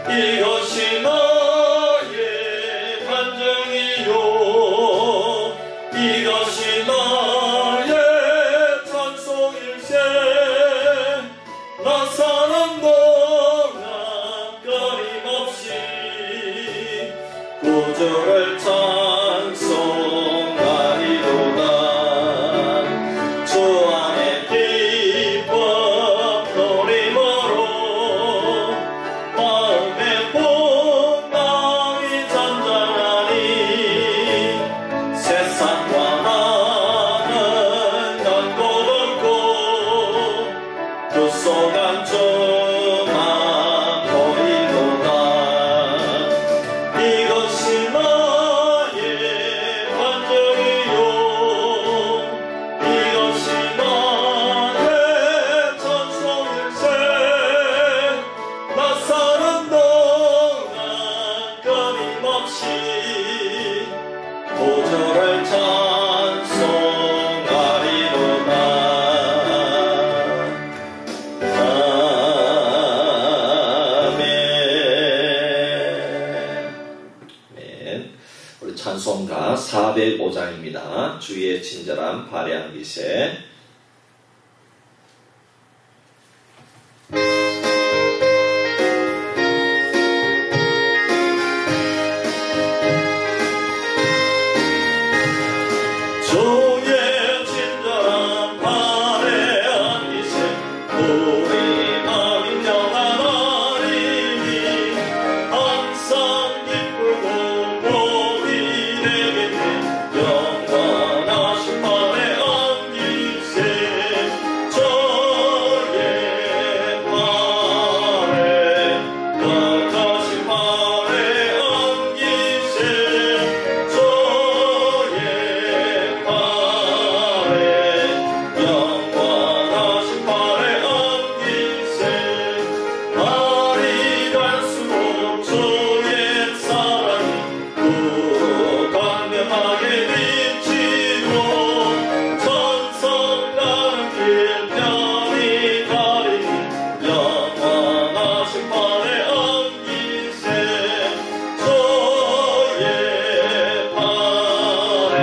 이것이 나의 간증이요 이것이 나의 찬송일세 나 사는 동안 끊임없이 구주를 찬송하리로다 주 안에 기쁨 노림으로 마음의 풍랑이 잔잔하니 세상과 나는 걷고 걷고 그 속안 주만 보이도다 이것이 나의 간증이요 이것이 나의 찬송일세 나 사는 동안 끊임없이 구주를 찬송하리로다 아멘. 우리 찬송가 405장입니다. 주의 친절한 발해한 기세. 주의 친절한 발해한 기세 우리 마음이 평안하리니 항상 기쁘고 복이 되겠네 영원하신 발해한 기세 저의 발해 거룩하신 발해한 기세 저의 발해 영원하신 발해한 기세 날이 갈수록 주의 사랑이 광명하게 비치고 천성 가는 길 편히 가리니 영원하신 발해한 기세 저의 발해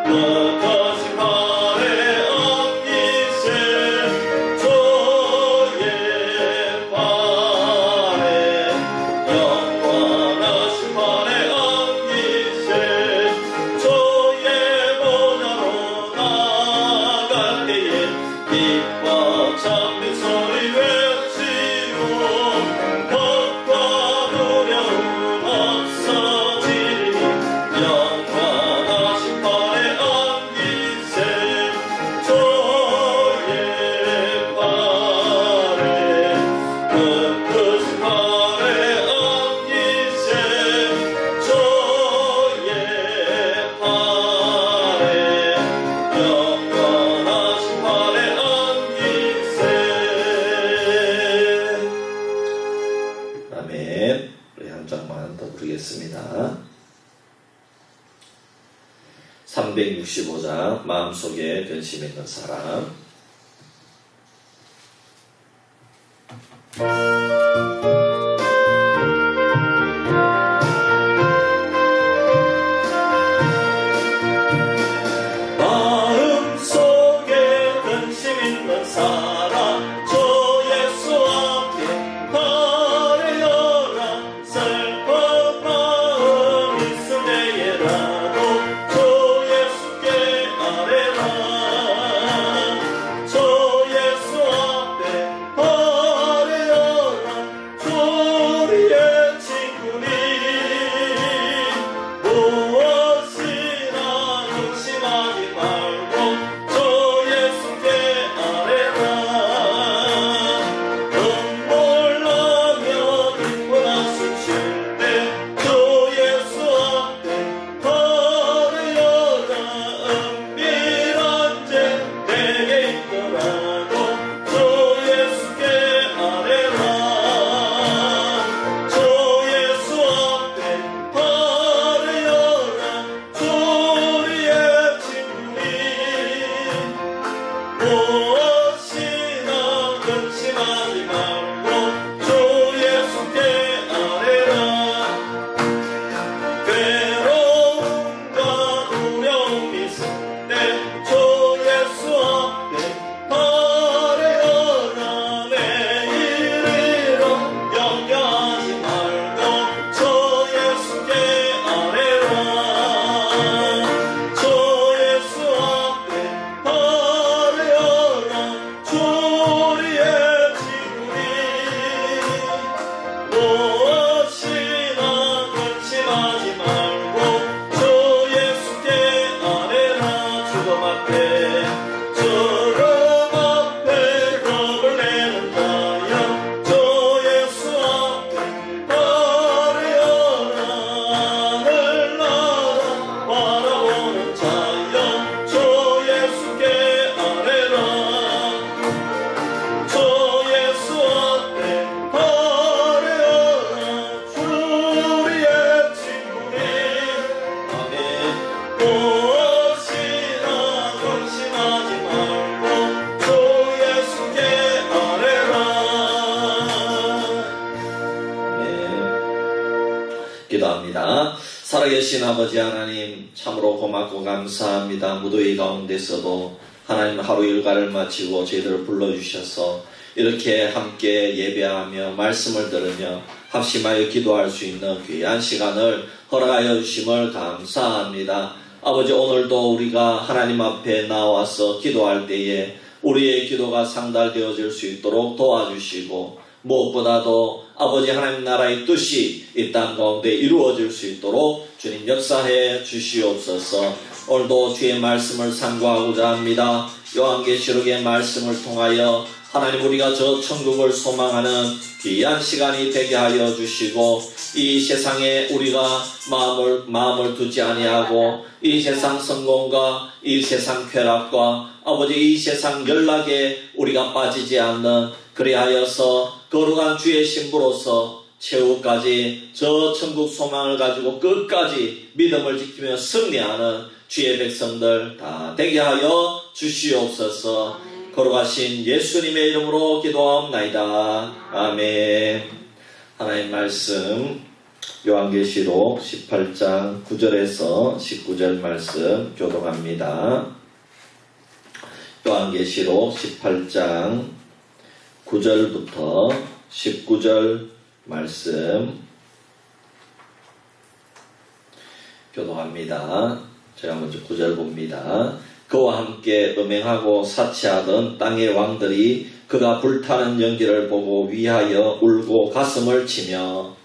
거룩하신 발해한 기세 저의 발해 영원하신 발해한 기세 저의 보좌로 나아갈 때에 기뻐 찬미 소리 외치고 겁과 두려움 없어지리니 영원하신 발해한 기세 저의 발해 끝끝이 발해한 기세 저의 발해 영원하신 발해한 기세 아멘. 우리 한 장만 더 부르겠습니다. 365장 마음속에 변심 있는 사람 마음속에 근심 있는 사람 주 예수 앞에 바래어라 슬픈 마음 있을 때에라도 주 예수께 아뢰라 주 예수 앞에 바래어라 주 우리의 친구니 무엇이나 근심하지 말고 주 예수께 아뢰라 눈물 나며 기쁜 한숨 쉴 때 주 예수 앞에 바래어라 은밀한 죄 내게 있더라도 주 예수께 아뢰라 주 예수 앞에 바래어라 주 우리의 친구니 무엇이나 근심하지 말고 주 살아계신 아버지 하나님, 참으로 고맙고 감사합니다. 무더위 가운데서도 하나님 하루 일과를 마치고 저희들을 불러주셔서 이렇게 함께 예배하며 말씀을 들으며 합심하여 기도할 수 있는 귀한 시간을 허락하여 주심을 감사합니다. 아버지, 오늘도 우리가 하나님 앞에 나와서 기도할 때에 우리의 기도가 상달되어질 수 있도록 도와주시고, 무엇보다도 아버지 하나님 나라의 뜻이 이 땅 가운데 이루어질 수 있도록 주님 역사해 주시옵소서. 오늘도 주의 말씀을 상고하고자 합니다. 요한계시록의 말씀을 통하여 하나님, 우리가 저 천국을 소망하는 귀한 시간이 되게 하여 주시고, 이 세상에 우리가 마음을 두지 아니하고 이 세상 성공과 이 세상 쾌락과 아버지 이 세상 연락에 우리가 빠지지 않는, 그리하여서 거룩한 주의 신부로서 최후까지 저 천국 소망을 가지고 끝까지 믿음을 지키며 승리하는 주의 백성들 다 되게 하여 주시옵소서. 거룩하신 예수님의 이름으로 기도하옵나이다. 아멘. 하나님 말씀 요한계시록 18장 9절에서 19절 말씀 교독합니다. 요한계시록 18장 9절부터 19절 말씀 교독합니다. 제가 먼저 9절 봅니다. 그와 함께 음행하고 사치하던 땅의 왕들이 그가 불타는 연기를 보고 위하여 울고 가슴을 치며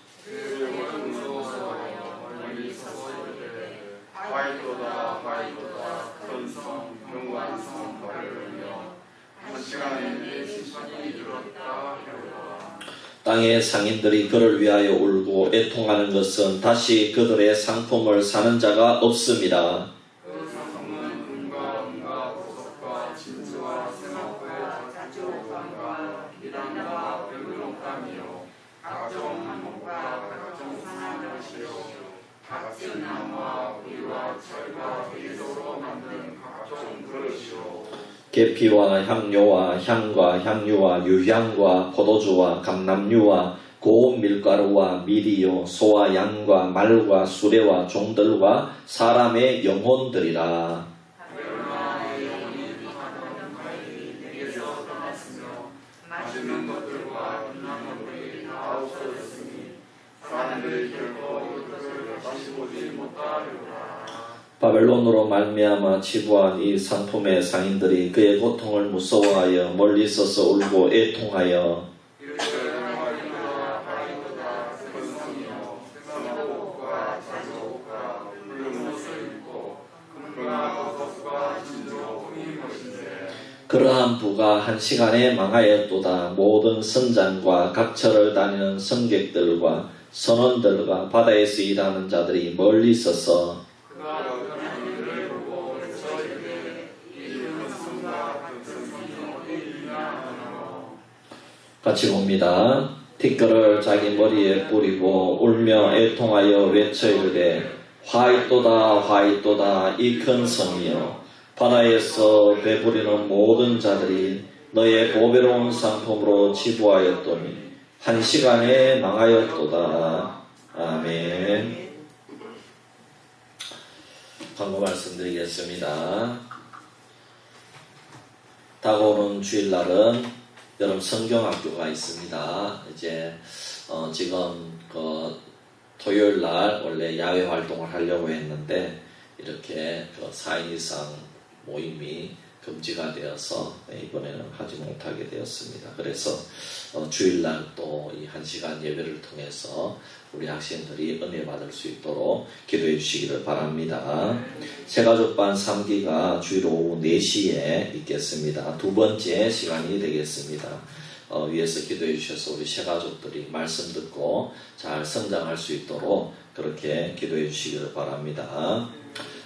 땅의 상인들이 그를 위하여 울고 애통하는 것은 다시 그들의 상품을 사는 자가 없습니다. 계피와 향료와 향과 향유와 유향과 포도주와 감람류와 고운 밀가루와 미리요 소와 양과 말과 수레와 종들과 사람의 영혼들이라. 바벨론으로 말미암아 치부한 이 상품의 상인들이 그의 고통을 무서워하여 멀리 서서 울고 애통하여 그러한 부가 한 시간에 망하였도다. 모든 선장과 각처를 다니는 승객들과 선원들과 바다에서 일하는 자들이 멀리 서서 같이 봅니다. 티끌을 자기 머리에 뿌리고 울며 애통하여 외쳐 이르되 화 있도다 이 큰 성이여. 바다에서 배부리는 모든 자들이 너의 보배로운 상품으로 치부하였더니 한 시간에 망하였도다. 아멘. 광고 말씀드리겠습니다. 다가오는 주일날은 여러분 성경학교가 있습니다. 이제 지금 토요일날 원래 야외 활동을 하려고 했는데 이렇게 4인 이상 모임이 금지가 되어서 이번에는 하지 못하게 되었습니다. 그래서 주일날 또 이 1시간 예배를 통해서 우리 학생들이 은혜 받을 수 있도록 기도해 주시기를 바랍니다. 새가족반 3기가 주일 오후 4시에 있겠습니다. 두 번째 시간이 되겠습니다. 위에서 기도해 주셔서 우리 새가족들이 말씀 듣고 잘 성장할 수 있도록 그렇게 기도해 주시기를 바랍니다.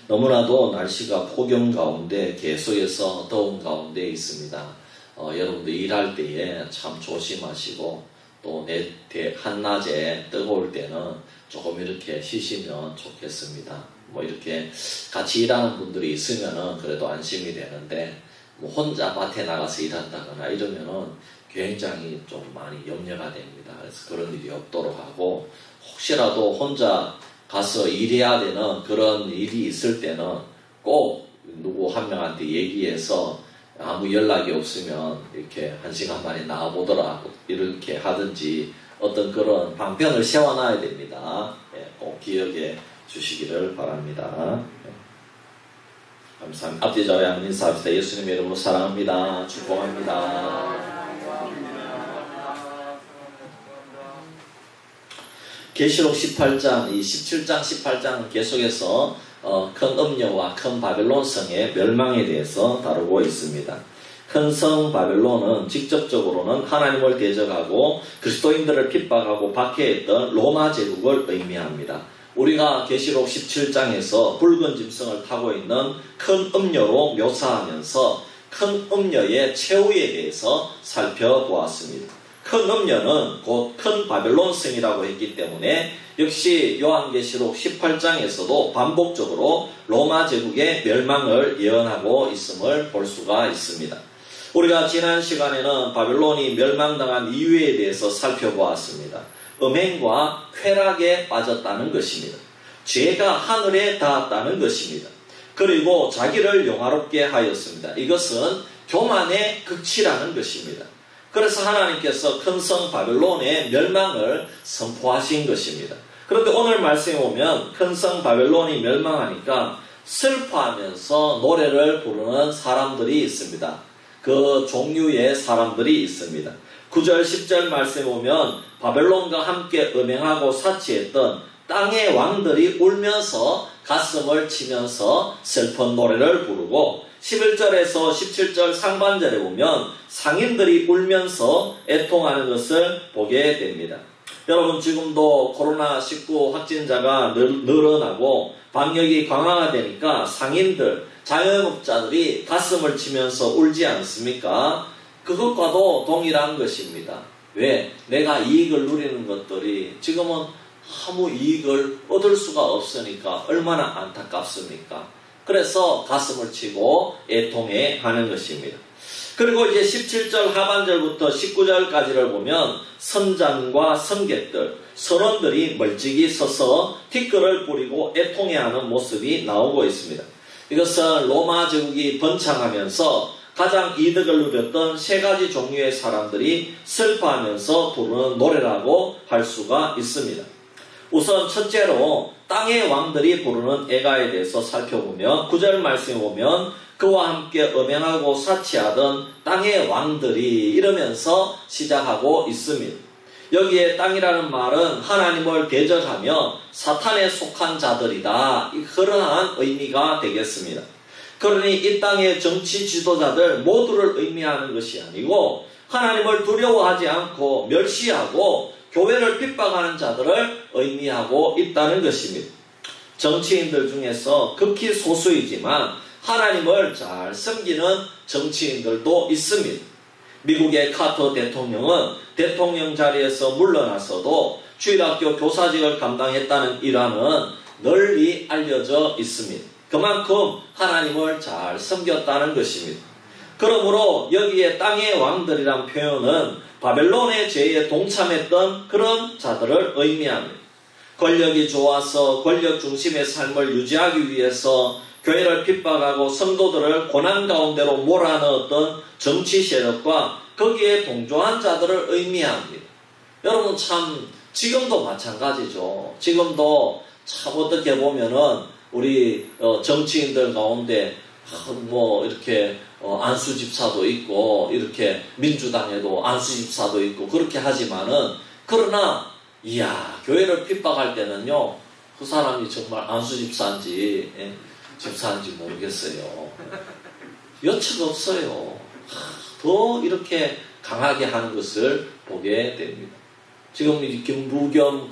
너무나도 날씨가 폭염 가운데 계속해서 더운 가운데 있습니다. 여러분들 일할 때에 참 조심하시고 또 한낮에 뜨거울 때는 조금 이렇게 쉬시면 좋겠습니다. 뭐 이렇게 같이 일하는 분들이 있으면은 그래도 안심이 되는데 뭐 혼자 밭에 나가서 일한다거나 이러면은 굉장히 좀 많이 염려가 됩니다. 그래서 그런 일이 없도록 하고 혹시라도 혼자 가서 일해야 되는 그런 일이 있을 때는 꼭 누구 한 명한테 얘기해서 아무 연락이 없으면 이렇게 1시간 만에 나와보더라 이렇게 하든지 어떤 그런 방편을 세워놔야 됩니다. 꼭 기억해 주시기를 바랍니다. 감사합니다. 앞뒤 저희 한번 인사합시다. 예수님의 이름으로 사랑합니다. 축복합니다. 계시록 18장, 이 17장, 18장은 계속해서 큰 음녀와 큰 바벨론 성의 멸망에 대해서 다루고 있습니다. 큰 성 바벨론은 직접적으로는 하나님을 대적하고 그리스도인들을 핍박하고 박해했던 로마 제국을 의미합니다. 우리가 계시록 17장에서 붉은 짐승을 타고 있는 큰 음녀로 묘사하면서 큰 음녀의 최후에 대해서 살펴보았습니다. 큰 음녀는 곧 큰 바벨론 성이라고 했기 때문에 역시 요한계시록 18장에서도 반복적으로 로마 제국의 멸망을 예언하고 있음을 볼 수가 있습니다. 우리가 지난 시간에는 바벨론이 멸망당한 이유에 대해서 살펴보았습니다. 음행과 쾌락에 빠졌다는 것입니다. 죄가 하늘에 닿았다는 것입니다. 그리고 자기를 영화롭게 하였습니다. 이것은 교만의 극치라는 것입니다. 그래서 하나님께서 큰 성 바벨론의 멸망을 선포하신 것입니다. 그런데 오늘 말씀에 보면 큰 성 바벨론이 멸망하니까 슬퍼하면서 노래를 부르는 사람들이 있습니다. 그 종류의 사람들이 있습니다. 9절 10절 말씀에 보면 바벨론과 함께 음행하고 사치했던 땅의 왕들이 울면서 가슴을 치면서 슬픈 노래를 부르고 11절에서 17절 상반절에 보면 상인들이 울면서 애통하는 것을 보게 됩니다. 여러분 지금도 코로나19 확진자가 늘어나고 방역이 강화가 되니까 상인들, 자영업자들이 가슴을 치면서 울지 않습니까? 그것과도 동일한 것입니다. 왜? 내가 이익을 누리는 것들이 지금은 아무 이익을 얻을 수가 없으니까 얼마나 안타깝습니까? 그래서 가슴을 치고 애통해 하는 것입니다. 그리고 이제 17절 하반절부터 19절까지를 보면 선장과 선객들, 선원들이 멀찍이 서서 티끌을 뿌리고 애통해하는 모습이 나오고 있습니다. 이것은 로마 제국이 번창하면서 가장 이득을 누렸던 세 가지 종류의 사람들이 슬퍼하면서 부르는 노래라고 할 수가 있습니다. 우선 첫째로 땅의 왕들이 부르는 애가에 대해서 살펴보면 9절 말씀에 보면 그와 함께 음행하고 사치하던 땅의 왕들이 이러면서 시작하고 있습니다. 여기에 땅이라는 말은 하나님을 대적하며 사탄에 속한 자들이다. 그러한 의미가 되겠습니다. 그러니 이 땅의 정치 지도자들 모두를 의미하는 것이 아니고 하나님을 두려워하지 않고 멸시하고 교회를 핍박하는 자들을 의미하고 있다는 것입니다. 정치인들 중에서 극히 소수이지만 하나님을 잘 섬기는 정치인들도 있습니다. 미국의 카터 대통령은 대통령 자리에서 물러나서도 주일학교 교사직을 감당했다는 일화는 널리 알려져 있습니다. 그만큼 하나님을 잘 섬겼다는 것입니다. 그러므로 여기에 땅의 왕들이란 표현은 바벨론의 죄에 동참했던 그런 자들을 의미합니다. 권력이 좋아서 권력 중심의 삶을 유지하기 위해서 교회를 핍박하고 성도들을 고난 가운데로 몰아넣었던 정치 세력과 거기에 동조한 자들을 의미합니다. 여러분 참 지금도 마찬가지죠. 지금도 참 어떻게 보면은 우리 정치인들 가운데 뭐 이렇게 안수 집사도 있고 이렇게 민주당에도 안수 집사도 있고 그렇게 하지만은 그러나 이야 교회를 핍박할 때는요 그 사람이 정말 안수 집사인지 집사인지 모르겠어요. 여측 없어요. 더 이렇게 강하게 하는 것을 보게 됩니다. 지금 김부겸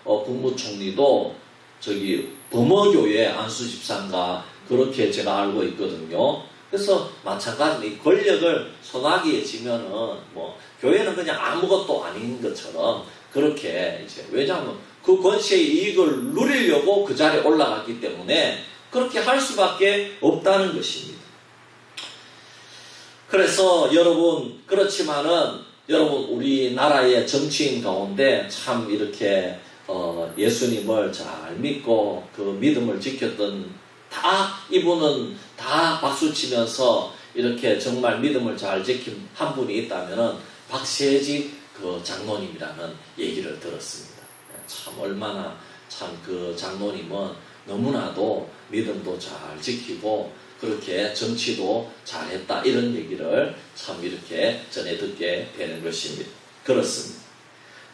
국무총리도 저기 범어교회 안수 집사인가 그렇게 제가 알고 있거든요. 그래서 마찬가지로 권력을 손아귀에 쥐면은 뭐 교회는 그냥 아무것도 아닌 것처럼 그렇게 이제 왜냐하면 그 권세의 이익을 누리려고 그 자리에 올라갔기 때문에 그렇게 할 수밖에 없다는 것입니다. 그래서 여러분 그렇지만은 여러분 우리나라의 정치인 가운데 참 이렇게 예수님을 잘 믿고 그 믿음을 지켰던 이분은 다 박수치면서 이렇게 정말 믿음을 잘 지킨 한 분이 있다면은 박세직 그 장로님이라는 얘기를 들었습니다. 참 얼마나 참 그 장로님은 너무나도 믿음도 잘 지키고 그렇게 정치도 잘했다 이런 얘기를 참 이렇게 전해 듣게 되는 것입니다. 그렇습니다.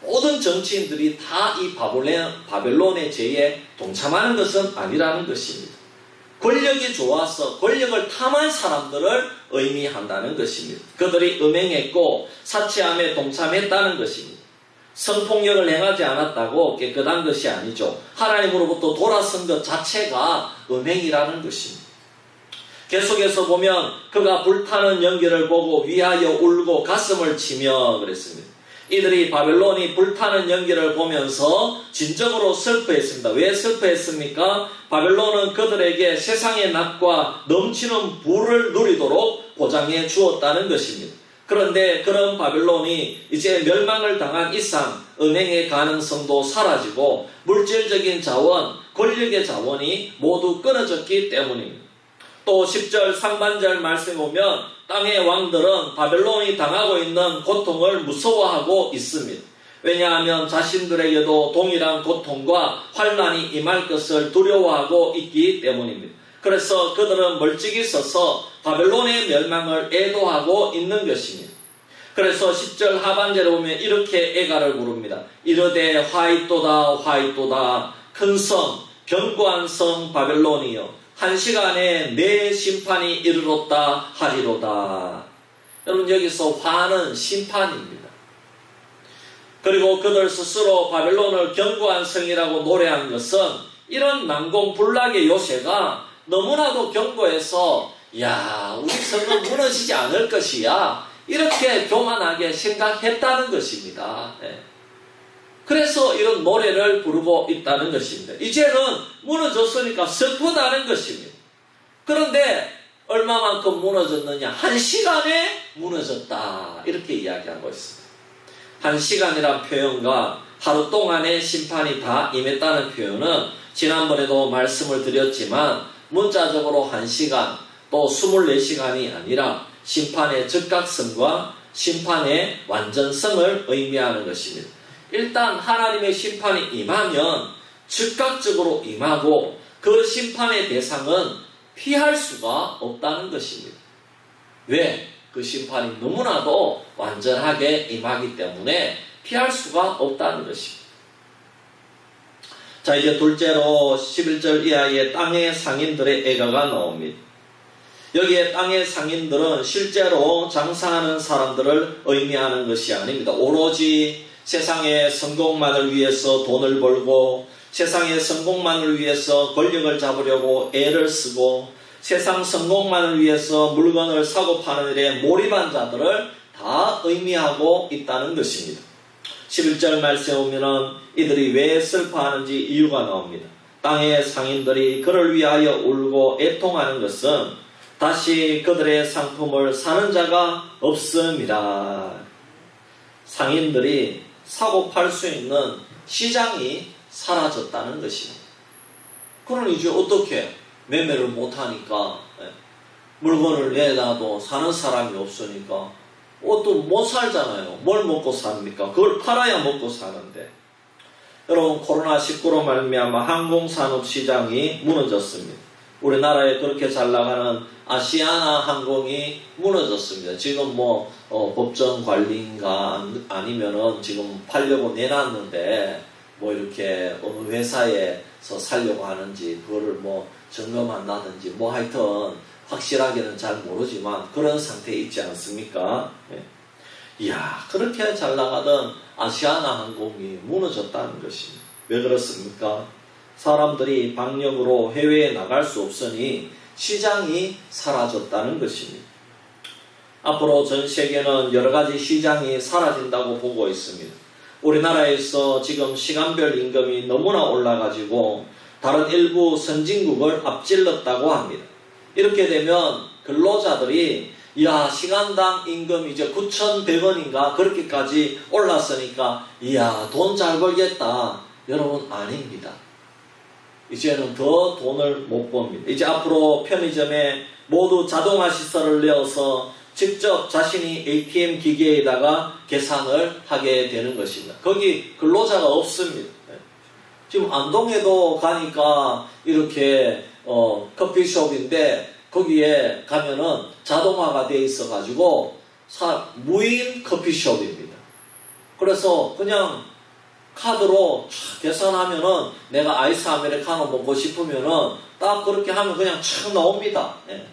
모든 정치인들이 다 이 바벨론의 죄에 동참하는 것은 아니라는 것입니다. 권력이 좋아서 권력을 탐한 사람들을 의미한다는 것입니다. 그들이 음행했고 사치함에 동참했다는 것입니다. 성폭력을 행하지 않았다고 깨끗한 것이 아니죠. 하나님으로부터 돌아선 것 자체가 음행이라는 것입니다. 계속해서 보면 그가 불타는 연기를 보고 위하여 울고 가슴을 치며 그랬습니다. 이들이 바벨론이 불타는 연기를 보면서 진정으로 슬퍼했습니다. 왜 슬퍼했습니까? 바벨론은 그들에게 세상의 낙과 넘치는 부를 누리도록 보장해 주었다는 것입니다. 그런데 그런 바벨론이 이제 멸망을 당한 이상 은행의 가능성도 사라지고 물질적인 자원, 권력의 자원이 모두 끊어졌기 때문입니다. 또 10절 상반절 말씀에 보면 땅의 왕들은 바벨론이 당하고 있는 고통을 무서워하고 있습니다. 왜냐하면 자신들에게도 동일한 고통과 환난이 임할 것을 두려워하고 있기 때문입니다. 그래서 그들은 멀찍이 서서 바벨론의 멸망을 애도하고 있는 것입니다. 그래서 10절 하반절에 보면 이렇게 애가를 부릅니다. 이르되 화이또다 화이또다 큰 성 견고한 성 바벨론이여 한 시간에 내 심판이 이르렀다 하리로다. 여러분 여기서 화는 심판입니다. 그리고 그들 스스로 바벨론을 견고한 성이라고 노래한 것은 이런 난공불락의 요새가 너무나도 견고해서 우리 성은 무너지지 않을 것이야 이렇게 교만하게 생각했다는 것입니다. 그래서 이런 노래를 부르고 있다는 것입니다. 이제는 무너졌으니까 슬프다는 것입니다. 그런데 얼마만큼 무너졌느냐? 한 시간에 무너졌다 이렇게 이야기하고 있습니다. 한 시간이란 표현과 하루 동안의 심판이 다 임했다는 표현은 지난번에도 말씀을 드렸지만 문자적으로 한 시간 또 24시간이 아니라 심판의 즉각성과 심판의 완전성을 의미하는 것입니다. 일단 하나님의 심판이 임하면 즉각적으로 임하고 그 심판의 대상은 피할 수가 없다는 것입니다. 왜? 그 심판이 너무나도 완전하게 임하기 때문에 피할 수가 없다는 것입니다. 자, 이제 둘째로 11절 이하의 땅의 상인들의 애가가 나옵니다. 여기에 땅의 상인들은 실제로 장사하는 사람들을 의미하는 것이 아닙니다. 오로지 세상의 성공만을 위해서 돈을 벌고 세상의 성공만을 위해서 권력을 잡으려고 애를 쓰고 세상 성공만을 위해서 물건을 사고 파는 일에 몰입한 자들을 다 의미하고 있다는 것입니다. 11절 말씀에 보면 이들이 왜 슬퍼하는지 이유가 나옵니다. 땅의 상인들이 그를 위하여 울고 애통하는 것은 다시 그들의 상품을 사는 자가 없음이라. 상인들이 사고 팔 수 있는 시장이 사라졌다는 것입니다. 그럼 이제 어떻게 매매를 못하니까 물건을 내놔도 사는 사람이 없으니까 또 못 살잖아요. 뭘 먹고 삽니까? 그걸 팔아야 먹고 사는데. 여러분 코로나19로 말미암아 항공산업 시장이 무너졌습니다. 우리나라에 그렇게 잘 나가는 아시아나 항공이 무너졌습니다. 지금 법정 관리인가 아니면은 지금 팔려고 내놨는데 이렇게 어느 회사에서 살려고 하는지 그거를 점검한다든지 하여튼 확실하게는 잘 모르지만 그런 상태에 있지 않습니까? 그렇게 잘 나가던 아시아나 항공이 무너졌다는 것입니다. 왜 그렇습니까? 사람들이 방역으로 해외에 나갈 수 없으니 시장이 사라졌다는 것입니다. 앞으로 전 세계는 여러 가지 시장이 사라진다고 보고 있습니다. 우리나라에서 지금 시간별 임금이 너무나 올라가지고 다른 일부 선진국을 앞질렀다고 합니다. 이렇게 되면 근로자들이 시간당 임금이 이제 9,100원인가 그렇게까지 올랐으니까 돈 잘 벌겠다. 여러분 아닙니다. 이제는 더 돈을 못 법니다. 이제 앞으로 편의점에 모두 자동화 시설을 내어서 직접 자신이 ATM 기계에다가 계산을 하게 되는 것입니다. 거기 근로자가 없습니다. 지금 안동에도 가니까 이렇게 커피숍인데 거기에 가면은 자동화가 돼 있어 가지고 무인 커피숍입니다. 그래서 그냥 카드로 계산하면은 내가 아이스 아메리카노 먹고 싶으면은 딱 그렇게 하면 그냥 착 나옵니다. 예.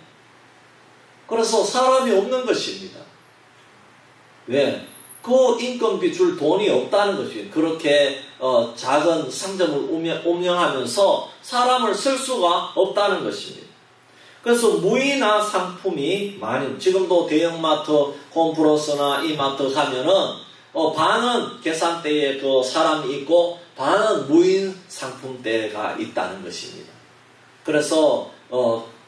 그래서 사람이 없는 것입니다. 왜? 그 인건비 줄 돈이 없다는 것이에요. 그렇게 작은 상점을 운영하면서 사람을 쓸 수가 없다는 것입니다. 그래서 무인화 상품이 많이, 지금도 대형마트, 홈플러스나 이마트 가면은 반은 계산대에 그 사람이 있고 반은 무인 상품대가 있다는 것입니다. 그래서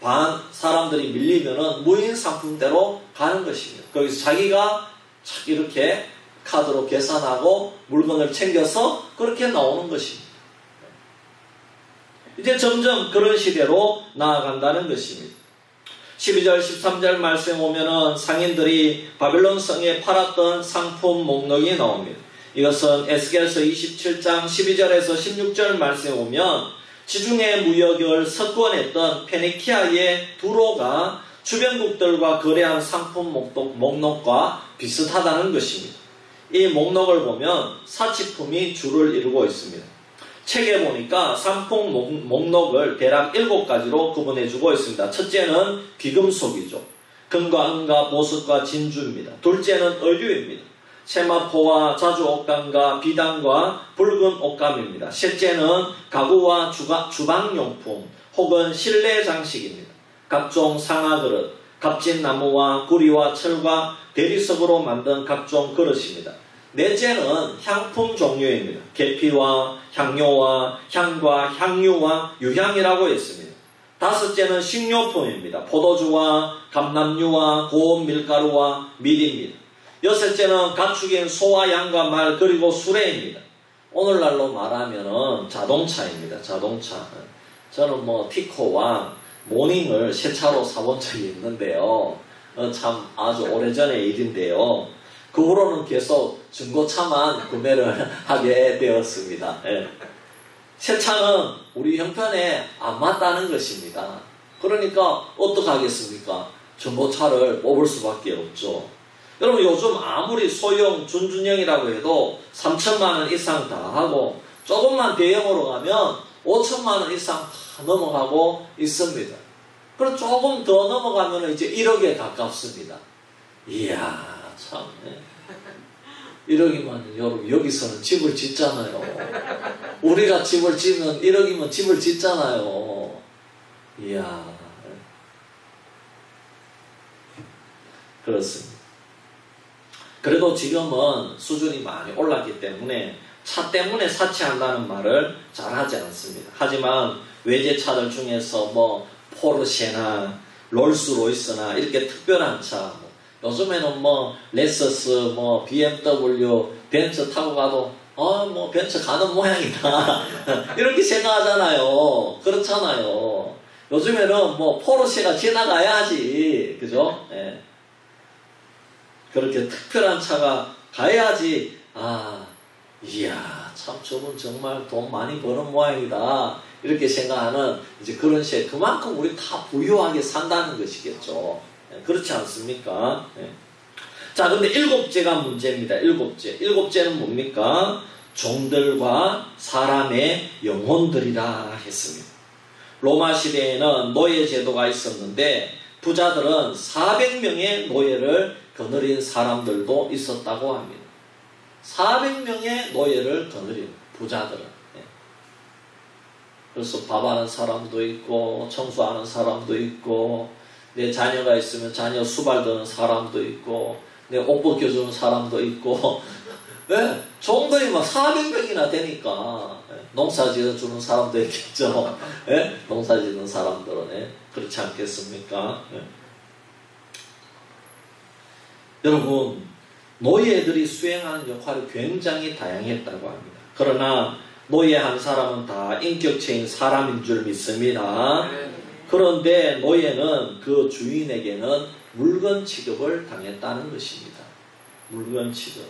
반 사람들이 밀리면은 무인 상품대로 가는 것입니다. 거기서 자기가 이렇게 카드로 계산하고 물건을 챙겨서 그렇게 나오는 것입니다. 이제 점점 그런 시대로 나아간다는 것입니다. 12절, 13절 말씀에 오면은 상인들이 바벨론 성에 팔았던 상품 목록이 나옵니다. 이것은 에스겔서 27장 12절에서 16절 말씀에 오면 지중해 무역을 석권했던 페니키아의 두로가 주변국들과 거래한 상품 목록과 비슷하다는 것입니다. 이 목록을 보면 사치품이 주를 이루고 있습니다. 책에 보니까 상품 목록을 대략 7가지로 구분해주고 있습니다. 첫째는 귀금속이죠. 금과 은과 보석과 진주입니다. 둘째는 의류입니다. 세마포와 자주옷감과 비단과 붉은 옷감입니다. 셋째는 가구와 주방용품 혹은 실내 장식입니다. 각종 상아그릇, 값진 나무와 구리와 철과 대리석으로 만든 각종 그릇입니다. 넷째는 향품 종류입니다. 계피와 향료와 향과 향유와 유향이라고 했습니다. 다섯째는 식료품입니다. 포도주와 감람유와 고운 밀가루와 밀입니다. 여섯째는 가축인 소와 양과 말 그리고 수레입니다. 오늘날로 말하면은 자동차입니다. 자동차. 저는 티코와 모닝을 새 차로 사본 적이 있는데요. 참 아주 오래전의 일인데요. 그 후로는 계속 중고차만 구매를 하게 되었습니다. 예. 새 차는 우리 형편에 안 맞다는 것입니다. 그러니까 어떡하겠습니까? 중고차를 뽑을 수밖에 없죠. 여러분 요즘 아무리 소형 준준형이라고 해도 3천만 원 이상 다 하고 조금만 대형으로 가면 5천만 원 이상 다 넘어가고 있습니다. 그리고 조금 더 넘어가면 이제 1억에 가깝습니다. 이야 참 1억이면 여러분 여기서는 집을 짓잖아요. 우리가 집을 짓면 1억이면 집을 짓잖아요. 이야 그렇습니다. 그래도 지금은 수준이 많이 올랐기 때문에 차 때문에 사치한다는 말을 잘 하지 않습니다. 하지만 외제차들 중에서 포르쉐나 롤스로이스나 이렇게 특별한 차, 요즘에는 렉서스, BMW, 벤츠 타고 가도 벤츠 가는 모양이다 이렇게 생각하잖아요. 그렇잖아요. 요즘에는 포르쉐가 지나가야지, 그죠? 예. 그렇게 특별한 차가 가야지, 이야, 참 저분 정말 돈 많이 버는 모양이다. 이렇게 생각하는 이제 그런 시에 그만큼 우리 다 부유하게 산다는 것이겠죠. 그렇지 않습니까? 자, 근데 7째가 문제입니다. 7째. 7째는 뭡니까? 종들과 사람의 영혼들이라 했습니다. 로마 시대에는 노예 제도가 있었는데 부자들은 400명의 노예를 거느린 사람들도 있었다고 합니다. 400명의 노예를 거느린 부자들은. 그래서 밥하는 사람도 있고 청소하는 사람도 있고 내 자녀가 있으면 자녀 수발드는 사람도 있고 내 옷 벗겨주는 사람도 있고 네, 종들이 막 400명이나 되니까 농사 지어주는 사람도 있겠죠. 네? 농사 짓는 사람들은 그렇지 않겠습니까? 네. 여러분 노예들이 수행하는 역할이 굉장히 다양했다고 합니다. 그러나 노예 한 사람은 다 인격체인 사람인 줄 믿습니다. 그런데 노예는 그 주인에게는 물건 취급을 당했다는 것입니다. 물건 취급.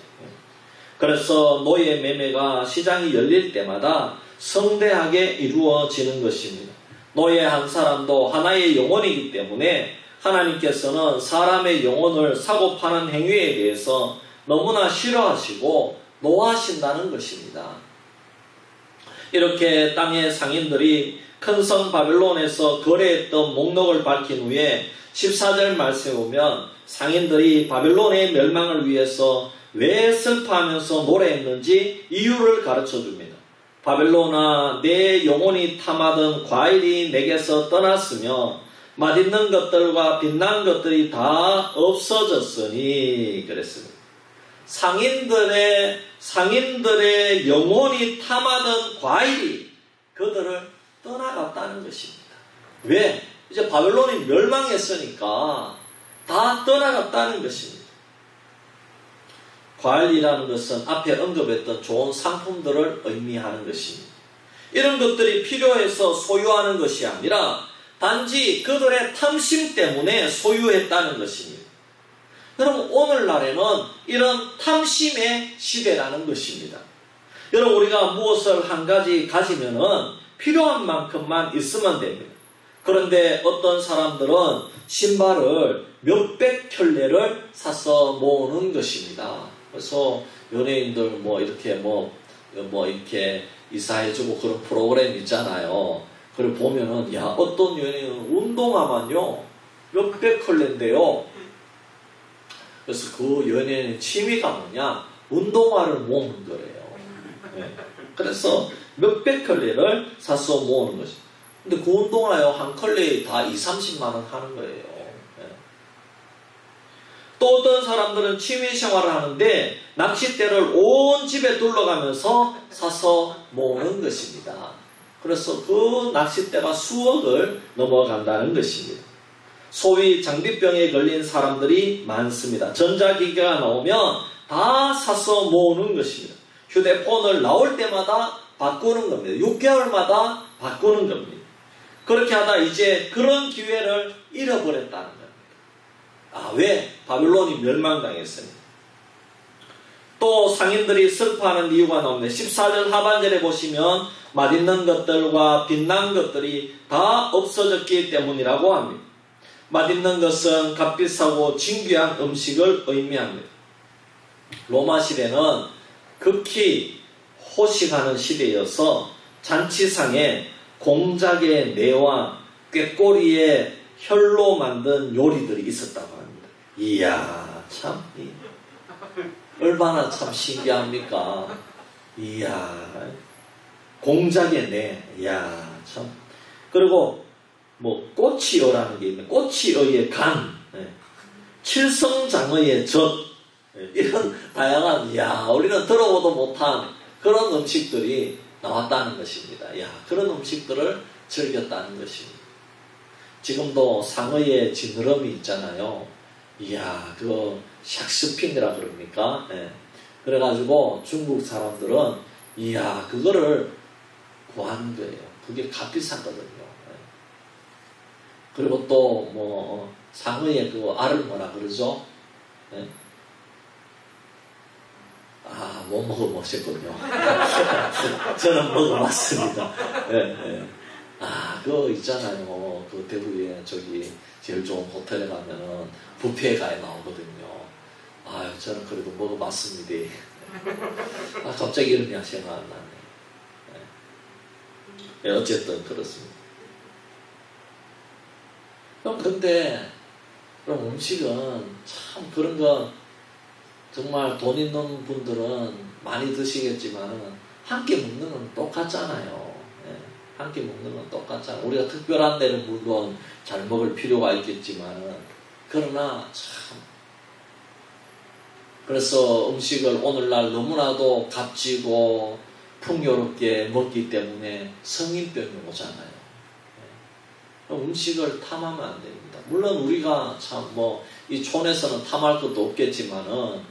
그래서 노예 매매가 시장이 열릴 때마다 성대하게 이루어지는 것입니다. 노예 한 사람도 하나의 영혼이기 때문에 하나님께서는 사람의 영혼을 사고 파는 행위에 대해서 너무나 싫어하시고 노하신다는 것입니다. 이렇게 땅의 상인들이 큰 성 바벨론에서 거래했던 목록을 밝힌 후에 14절 말씀에 보면 상인들이 바벨론의 멸망을 위해서 왜 슬퍼하면서 노래했는지 이유를 가르쳐 줍니다. 바벨론아, 내 영혼이 탐하던 과일이 내게서 떠났으며 맛있는 것들과 빛난 것들이 다 없어졌으니 그랬습니다. 상인들의 영혼이 탐하던 과일이 그들을 떠나갔다는 것입니다. 왜? 이제 바벨론이 멸망했으니까 다 떠나갔다는 것입니다. 과일이라는 것은 앞에 언급했던 좋은 상품들을 의미하는 것입니다. 이런 것들이 필요해서 소유하는 것이 아니라 단지 그들의 탐심 때문에 소유했다는 것입니다. 여러분, 오늘날에는 이런 탐심의 시대라는 것입니다. 여러분, 우리가 무엇을 한 가지 가지면은 필요한 만큼만 있으면 됩니다. 그런데 어떤 사람들은 신발을 몇백 켤레를 사서 모으는 것입니다. 그래서 연예인들 이렇게 이사해주고 그런 프로그램 있잖아요. 그걸 보면은, 야, 어떤 연예인은 운동화만요, 몇백 켤레인데요. 그래서 그 연예인의 취미가 뭐냐? 운동화를 모으는 거래요. 네. 그래서 몇백 켤레를 사서 모으는 것이. 근데 그 운동화요, 한 켤레에 다 20-30만 원 하는 거예요. 네. 또 어떤 사람들은 취미 생활을 하는데 낚싯대를 온 집에 둘러가면서 사서 모으는 것입니다. 그래서 그 낚싯대가 수억을 넘어간다는 것입니다. 소위 장비병에 걸린 사람들이 많습니다. 전자기기가 나오면 다 사서 모으는 것입니다. 휴대폰을 나올 때마다 바꾸는 겁니다. 6개월마다 바꾸는 겁니다. 그렇게 하다 이제 그런 기회를 잃어버렸다는 겁니다. 아, 왜? 바벨론이 멸망당했습니다. 또 상인들이 슬퍼하는 이유가 나옵니다. 14절 하반절에 보시면 맛있는 것들과 빛난 것들이 다 없어졌기 때문이라고 합니다. 맛있는 것은 값비싸고 진귀한 음식을 의미합니다. 로마 시대는 극히 호식하는 시대여서 잔치상에 공작의 뇌와 꾀꼬리의 혈로 만든 요리들이 있었다고 합니다. 이야, 참 얼마나 참 신기합니까? 이야, 공작의 뇌, 이야, 참. 그리고 꼬치어라는 게 있네. 꼬치어의 간, 칠성장어의 젓, 이런 다양한, 이야, 우리는 들어보도 못한 그런 음식들이 나왔다는 것입니다. 이야, 그런 음식들을 즐겼다는 것입니다. 지금도 상어의 지느러미 있잖아요. 이야, 그거 샥스핑이라 그럽니까? 네. 그래가지고 중국 사람들은 이야, 그거를 구하는 거예요. 그게 값비싸거든요. 그리고 또 상어의 그 알을 뭐라 그러죠? 네? 아, 못 먹어보셨군요. 저는 먹어봤습니다. 네, 네. 아, 그거 있잖아요. 그 대구에 저기 제일 좋은 호텔에 가면은 뷔페가에 나오거든요. 아, 저는 그래도 먹어봤습니다. 아, 갑자기 이름이 생각 안 나네. 네. 어쨌든 그렇습니다. 근데 그럼 음식은 참 그런 거 정말 돈 있는 분들은 많이 드시겠지만 한 끼 먹는 건 똑같잖아요. 네. 한 끼 먹는 건 똑같잖아요. 우리가 특별한 데는 물론 잘 먹을 필요가 있겠지만 그러나 참 그래서 음식을 오늘날 너무나도 값지고 풍요롭게 먹기 때문에 성인병이 오잖아요. 음식을 탐하면 안 됩니다. 물론 우리가 참 이 촌에서는 탐할 것도 없겠지만은,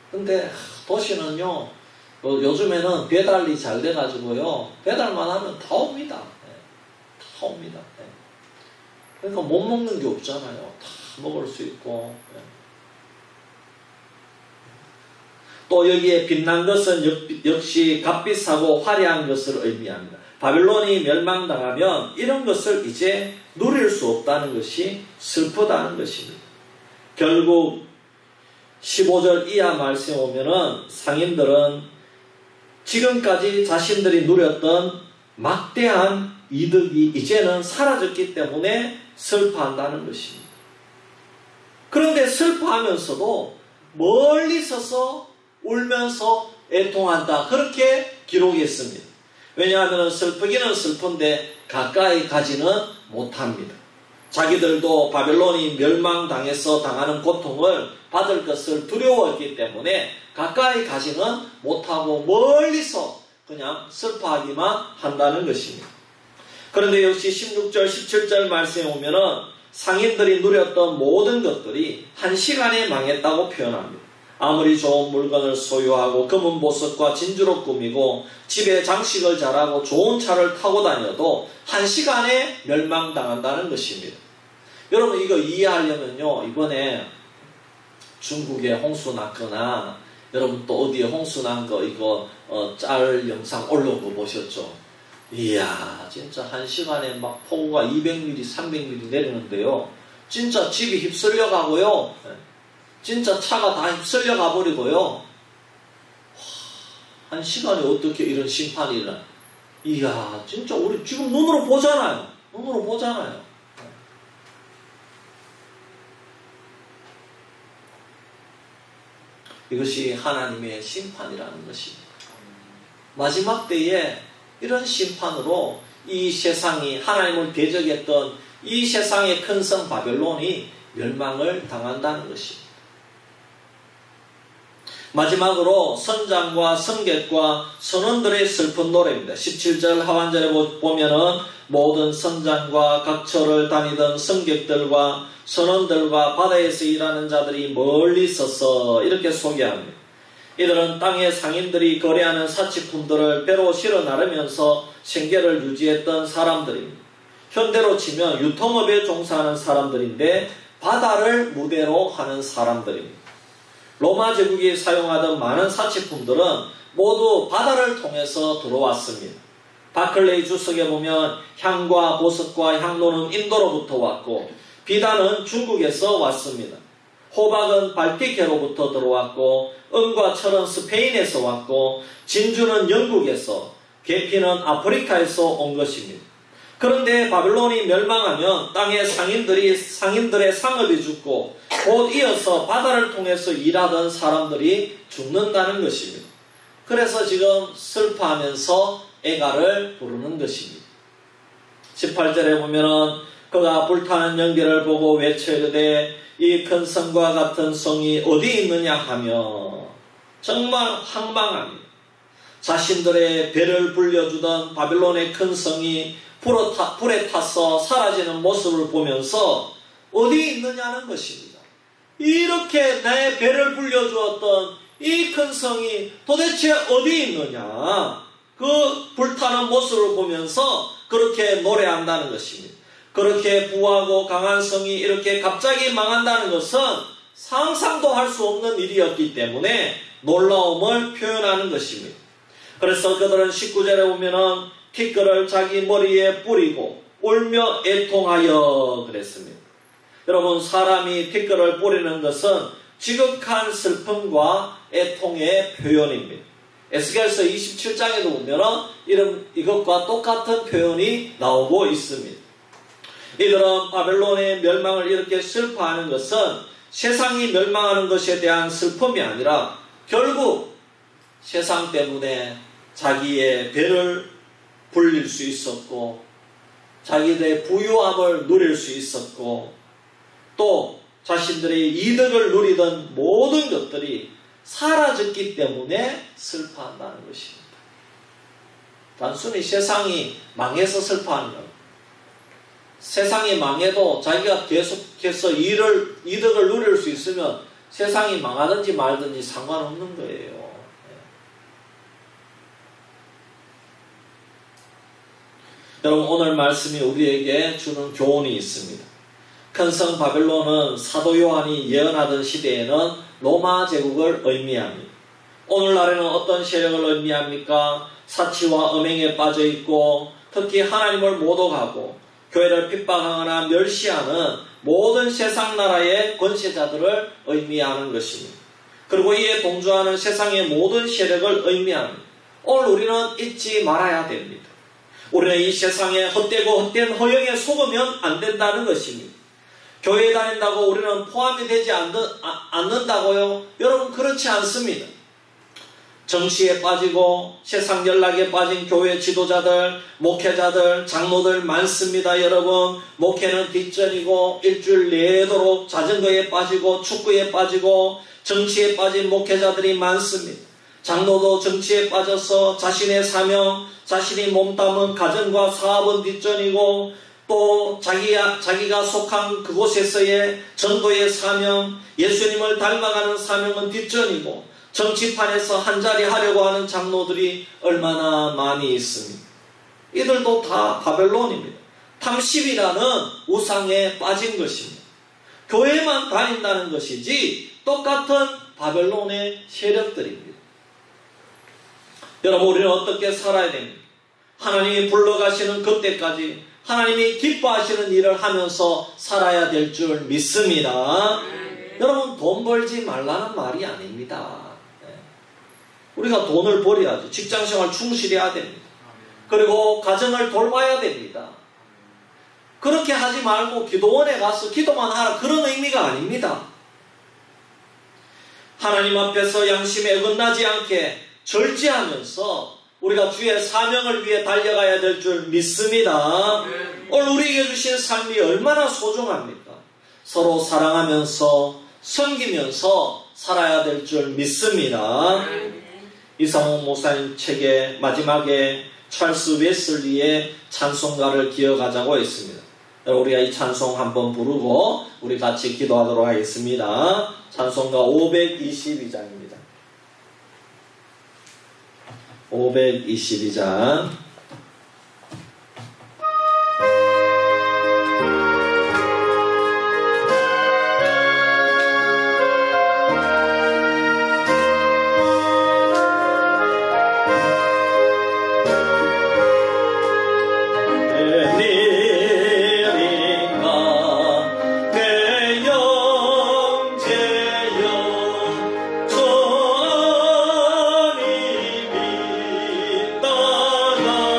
근데 도시는요, 요즘에는 배달이 잘 돼가지고요. 배달만 하면 다 옵니다. 다 옵니다. 그러니까 못 먹는 게 없잖아요. 다 먹을 수 있고. 또 여기에 빛난 것은 역시 값비싸고 화려한 것을 의미합니다. 바벨론이 멸망당하면 이런 것을 이제 누릴 수 없다는 것이 슬프다는 것입니다. 결국 15절 이하 말씀에 오면은 상인들은 지금까지 자신들이 누렸던 막대한 이득이 이제는 사라졌기 때문에 슬퍼한다는 것입니다. 그런데 슬퍼하면서도 멀리 서서 울면서 애통한다. 그렇게 기록했습니다. 왜냐하면 슬프기는 슬픈데 가까이 가지는 못합니다. 자기들도 바벨론이 멸망당해서 당하는 고통을 받을 것을 두려워했기 때문에 가까이 가지는 못하고 멀리서 그냥 슬퍼하기만 한다는 것입니다. 그런데 역시 16절, 17절 말씀에 오면은 상인들이 누렸던 모든 것들이 한 시간에 망했다고 표현합니다. 아무리 좋은 물건을 소유하고 금은 보석과 진주로 꾸미고 집에 장식을 잘하고 좋은 차를 타고 다녀도 한 시간에 멸망당한다는 것입니다. 여러분 이거 이해하려면요, 이번에 중국에 홍수 났거나 여러분 또 어디에 홍수 난 거 이거 짤 영상 올라온 거 보셨죠? 이야, 진짜 한 시간에 막 폭우가 200mm, 300mm 내리는데요. 진짜 집이 휩쓸려 가고요. 진짜 차가 다 휩쓸려 가버리고요. 한 시간에 어떻게 이런 심판이 일어나? 이야, 진짜 우리 지금 눈으로 보잖아요. 눈으로 보잖아요. 이것이 하나님의 심판이라는 것입니다. 마지막 때에 이런 심판으로 이 세상이 하나님을 대적했던 이 세상의 큰 성 바벨론이 멸망을 당한다는 것입니다. 마지막으로 선장과 성객과 선원들의 슬픈 노래입니다. 17절 하반절에 보면은 모든 선장과 각처를 다니던 성객들과 선원들과 바다에서 일하는 자들이 멀리 서서 이렇게 소개합니다. 이들은 땅의 상인들이 거래하는 사치품들을 배로 실어 나르면서 생계를 유지했던 사람들입니다. 현대로 치면 유통업에 종사하는 사람들인데 바다를 무대로 하는 사람들입니다. 로마 제국이 사용하던 많은 사치품들은 모두 바다를 통해서 들어왔습니다. 바클레이 주석에 보면 향과 보석과 향로는 인도로부터 왔고 비단은 중국에서 왔습니다. 호박은 발티케로부터 들어왔고 은과 철은 스페인에서 왔고 진주는 영국에서 계피는 아프리카에서 온 것입니다. 그런데 바벨론이 멸망하면 땅의 상인들의 상업이 죽고 곧 이어서 바다를 통해서 일하던 사람들이 죽는다는 것입니다. 그래서 지금 슬퍼하면서 애가를 부르는 것입니다. 18절에 보면은 그가 불타는 연기를 보고 외쳐 이르되 이 큰 성과 같은 성이 어디 있느냐 하며 정말 황망합니다. 자신들의 배를 불려주던 바벨론의 큰 성이 불에 타서 사라지는 모습을 보면서 어디 있느냐는 것입니다. 이렇게 내 배를 불려주었던 이 큰 성이 도대체 어디 있느냐, 그 불타는 모습을 보면서 그렇게 노래한다는 것입니다. 그렇게 부하고 강한 성이 이렇게 갑자기 망한다는 것은 상상도 할 수 없는 일이었기 때문에 놀라움을 표현하는 것입니다. 그래서 그들은 19절에 보면은 티끌을 자기 머리에 뿌리고 울며 애통하여 그랬습니다. 여러분, 사람이 티끌을 뿌리는 것은 지극한 슬픔과 애통의 표현입니다. 에스겔서 27장에도 보면은 이것과 똑같은 표현이 나오고 있습니다. 이들은 바벨론의 멸망을 이렇게 슬퍼하는 것은 세상이 멸망하는 것에 대한 슬픔이 아니라 결국 세상 때문에 자기의 배를 불릴 수 있었고 자기들의 부유함을 누릴 수 있었고 또 자신들의 이득을 누리던 모든 것들이 사라졌기 때문에 슬퍼한다는 것입니다. 단순히 세상이 망해서 슬퍼하는 것. 세상이 망해도 자기가 계속해서 이득을 누릴 수 있으면 세상이 망하든지 말든지 상관없는 거예요. 여러분, 오늘 말씀이 우리에게 주는 교훈이 있습니다. 큰 성 바벨론은 사도 요한이 예언하던 시대에는 로마 제국을 의미합니다. 오늘날에는 어떤 세력을 의미합니까? 사치와 음행에 빠져 있고 특히 하나님을 모독하고 교회를 핍박하거나 멸시하는 모든 세상 나라의 권세자들을 의미하는 것입니다. 그리고 이에 동조하는 세상의 모든 세력을 의미합니다. 오늘 우리는 잊지 말아야 됩니다. 우리는 이 세상에 헛되고 헛된 허영에 속으면 안 된다는 것입니다. 교회에 다닌다고 우리는 포함이 되지 않는다고요? 여러분, 그렇지 않습니다. 정치에 빠지고 세상 연락에 빠진 교회 지도자들, 목회자들, 장로들 많습니다. 여러분, 목회는 뒷전이고 일주일 내도록 자전거에 빠지고 축구에 빠지고 정치에 빠진 목회자들이 많습니다. 장로도 정치에 빠져서 자신의 사명, 자신이 몸담은 가정과 사업은 뒷전이고 또 자기가 속한 그곳에서의 전도의 사명, 예수님을 닮아가는 사명은 뒷전이고 정치판에서 한자리 하려고 하는 장로들이 얼마나 많이 있습니다. 이들도 다 바벨론입니다. 탐심이라는 우상에 빠진 것입니다. 교회만 다닌다는 것이지 똑같은 바벨론의 세력들입니다. 여러분, 우리는 어떻게 살아야 됩니까? 하나님이 불러가시는 그때까지 하나님이 기뻐하시는 일을 하면서 살아야 될 줄 믿습니다. 여러분, 돈 벌지 말라는 말이 아닙니다. 우리가 돈을 벌어야죠. 직장생활 충실히 해야 됩니다. 그리고 가정을 돌봐야 됩니다. 그렇게 하지 말고 기도원에 가서 기도만 하라, 그런 의미가 아닙니다. 하나님 앞에서 양심에 어긋나지 않게 절제하면서 우리가 주의 사명을 위해 달려가야 될 줄 믿습니다. 오늘 우리에게 주신 삶이 얼마나 소중합니까? 서로 사랑하면서 섬기면서 살아야 될 줄 믿습니다. 이상호 목사님 책의 마지막에 찰스 웨슬리의 찬송가를 기억하자고 했습니다. 우리가 이 찬송 한번 부르고 우리 같이 기도하도록 하겠습니다. 찬송가 522장입니다. 522장. 나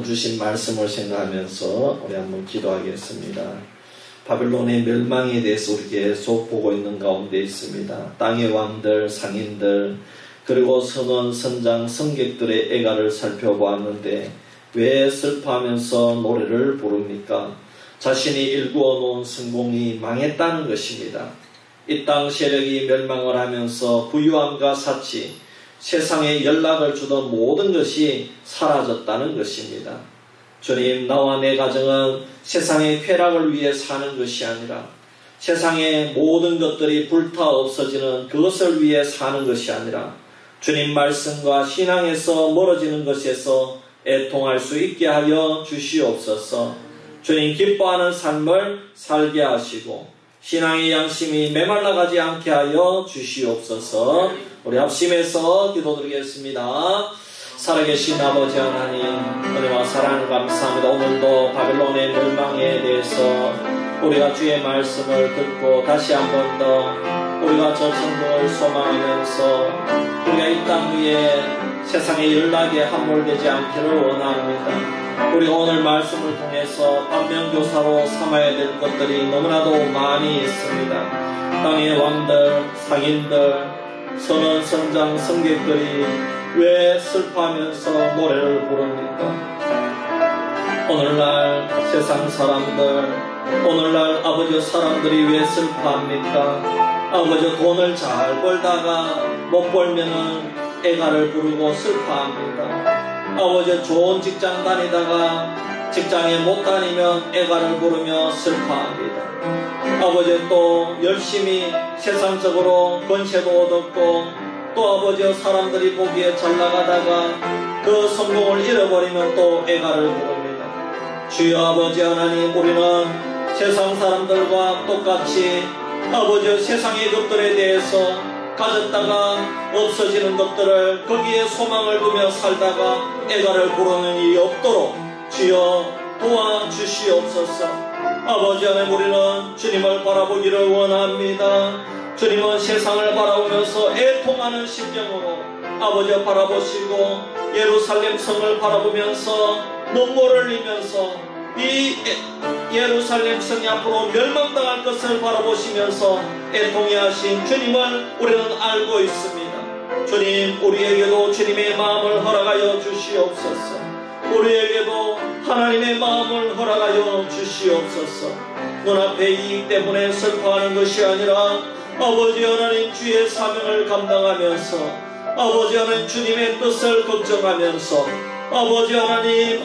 오늘 주신 말씀을 생각하면서 우리 한번 기도하겠습니다. 바벨론의 멸망에 대해서 우리 계속 보고 있는 가운데 있습니다. 땅의 왕들, 상인들, 그리고 선원, 선장, 성객들의 애가를 살펴보았는데 왜 슬퍼하면서 노래를 부릅니까? 자신이 일구어 놓은 성공이 망했다는 것입니다. 이 땅 세력이 멸망을 하면서 부유함과 사치, 세상에 연락을 주던 모든 것이 사라졌다는 것입니다. 주님, 나와 내 가정은 세상의 쾌락을 위해 사는 것이 아니라 세상의 모든 것들이 불타 없어지는 그것을 위해 사는 것이 아니라 주님 말씀과 신앙에서 멀어지는 것에서 애통할 수 있게 하여 주시옵소서. 주님 기뻐하는 삶을 살게 하시고 신앙의 양심이 메말라가지 않게 하여 주시옵소서. 우리 합심해서 기도드리겠습니다. 살아계신 아버지 하나님, 은혜와 사랑을 감사합니다. 오늘도 바벨론의 멸망에 대해서 우리가 주의 말씀을 듣고 다시 한 번 더 우리가 저 성공을 소망하면서 우리가 이 땅 위에 세상의 연락에 함몰되지 않기를 원합니다. 우리가 오늘 말씀을 통해서 반면교사로 삼아야 될 것들이 너무나도 많이 있습니다. 땅의 왕들, 상인들, 선원, 선장, 성객들이 왜 슬퍼하면서 노래를 부릅니까? 오늘날 세상 사람들, 오늘날 아버지 사람들이 왜 슬퍼합니까? 아버지 돈을 잘 벌다가 못 벌면은 애가를 부르고 슬퍼합니다. 아버지 좋은 직장 다니다가 직장에 못 다니면 애가를 부르며 슬퍼합니다. 아버지 또 열심히 세상적으로 권세도 얻었고 또 아버지 사람들이 보기에 잘 나가다가 그 성공을 잃어버리면 또 애가를 부릅니다. 주여 아버지 하나님, 우리는 세상 사람들과 똑같이 아버지 세상의 것들에 대해서 가졌다가 없어지는 것들을 거기에 소망을 두며 살다가 애가를 부르는 일이 없도록 주여 도와주시옵소서. 아버지 하나님, 우리는 주님을 바라보기를 원합니다. 주님은 세상을 바라보면서 애통하는 심정으로 아버지 바라보시고 예루살렘 성을 바라보면서 눈물을 흘리면서 이 예루살렘 성이 앞으로 멸망당할 것을 바라보시면서 애통해 하신 주님을 우리는 알고 있습니다. 주님, 우리에게도 주님의 마음을 허락하여 주시옵소서. 우리에게도 하나님의 마음을 허락하여 주시옵소서. 눈앞의 이익 때문에 슬퍼하는 것이 아니라 아버지 하나님 주의 사명을 감당하면서 아버지 하나님 주님의 뜻을 걱정하면서 아버지 하나님